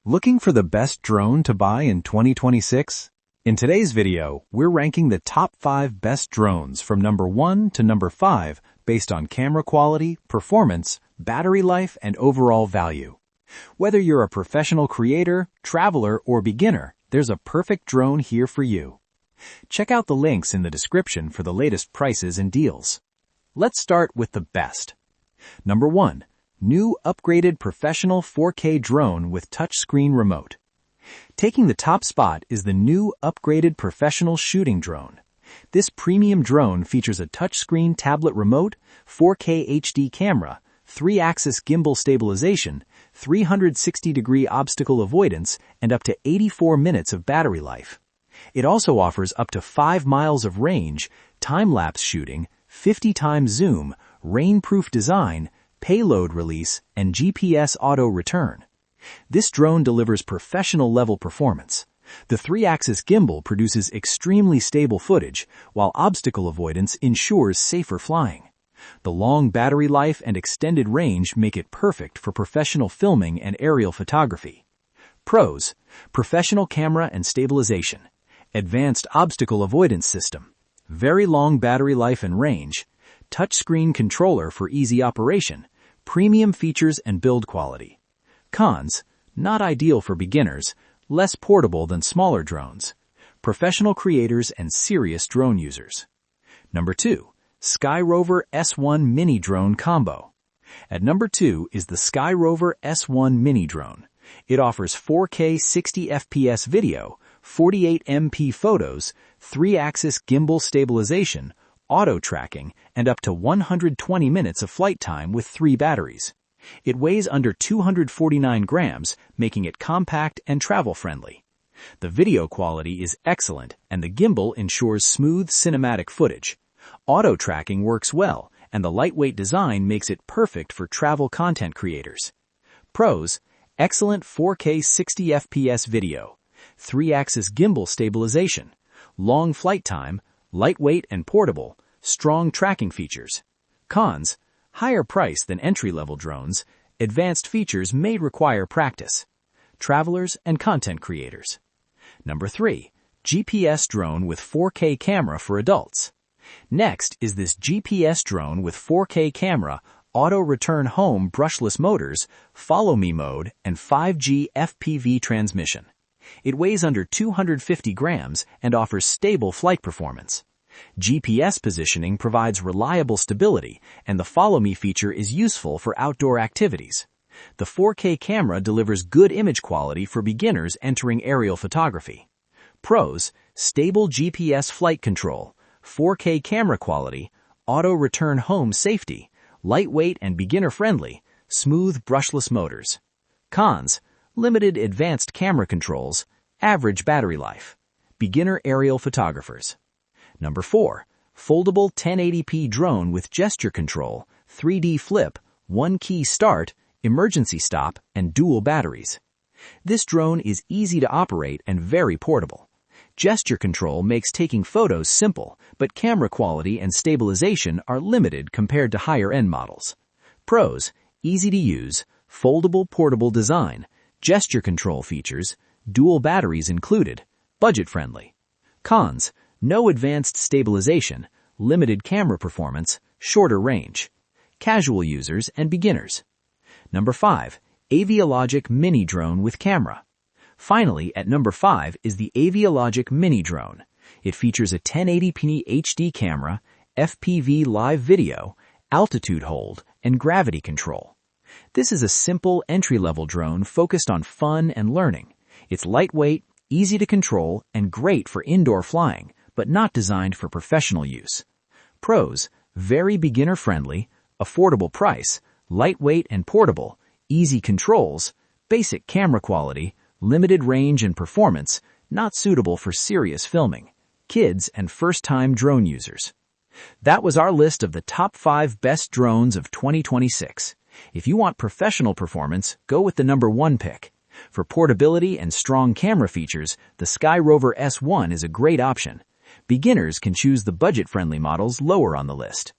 Looking for the best drone to buy in 2026? In today's video, we're ranking the top 5 best drones from number 1 to number 5 based on camera quality, performance, battery life, and overall value. Whether you're a professional creator, traveler, or beginner, there's a perfect drone here for you. Check out the links in the description for the latest prices and deals. Let's start with the best. Number 1. New upgraded professional 4K drone with touchscreen remote. Taking the top spot is the new upgraded professional shooting drone. This premium drone features a touchscreen tablet remote, 4K HD camera, 3-axis gimbal stabilization, 360-degree obstacle avoidance, and up to 84 minutes of battery life. It also offers up to 5 miles of range, time-lapse shooting, 50 times zoom, rain-proof design, payload release, and GPS auto return. This drone delivers professional-level performance. The 3-axis gimbal produces extremely stable footage, while obstacle avoidance ensures safer flying. The long battery life and extended range make it perfect for professional filming and aerial photography. Pros: professional camera and stabilization, advanced obstacle avoidance system, very long battery life and range, touchscreen controller for easy operation, premium features and build quality. Cons: not ideal for beginners, less portable than smaller drones, professional creators and serious drone users. Number 2. Skyrover S1 Mini Drone Combo. At number 2 is the Skyrover S1 Mini Drone. It offers 4K 60 FPS video, 48 MP photos, 3-axis gimbal stabilization, auto tracking, and up to 120 minutes of flight time with 3 batteries. It weighs under 249 grams, making it compact and travel-friendly. The video quality is excellent, and the gimbal ensures smooth cinematic footage. Auto tracking works well, and the lightweight design makes it perfect for travel content creators. Pros: excellent 4K 60 FPS video, 3-axis gimbal stabilization, long flight time, lightweight and portable, strong tracking features. Cons: higher price than entry-level drones, advanced features may require practice. Travelers and content creators. Number 3. GPS drone with 4K camera for adults. Next is this GPS drone with 4K camera, auto return home brushless motors, follow me mode, and 5G FPV transmission. It weighs under 250 grams and offers stable flight performance. GPS positioning provides reliable stability, and the Follow Me feature is useful for outdoor activities. The 4K camera delivers good image quality for beginners entering aerial photography. Pros: stable GPS flight control, 4K camera quality, auto return home safety, lightweight and beginner-friendly, smooth brushless motors. Cons: limited advanced camera controls, average battery life. Beginner aerial photographers. Number 4. Foldable 1080p drone with gesture control, 3D flip, 1-key start, emergency stop, and dual batteries. This drone is easy to operate and very portable. Gesture control makes taking photos simple, but camera quality and stabilization are limited compared to higher-end models. Pros: easy to use, foldable portable design, gesture control features, dual batteries included, budget-friendly. Cons: no advanced stabilization, limited camera performance, shorter range. Casual users and beginners. Number 5. AVIALOGIC Mini Drone with Camera. Finally, at number 5 is the AVIALOGIC Mini Drone. It features a 1080p HD camera, FPV live video, altitude hold, and gravity control. This is a simple entry-level drone focused on fun and learning. It's lightweight, easy to control, and great for indoor flying, but not designed for professional use. Pros: very beginner-friendly, affordable price, lightweight and portable, easy controls, basic camera quality, limited range and performance, not suitable for serious filming, kids and first-time drone users. That was our list of the top 5 best drones of 2026. If you want professional performance, go with the number 1 pick. For portability and strong camera features, the Skyrover S1 is a great option. Beginners can choose the budget-friendly models lower on the list.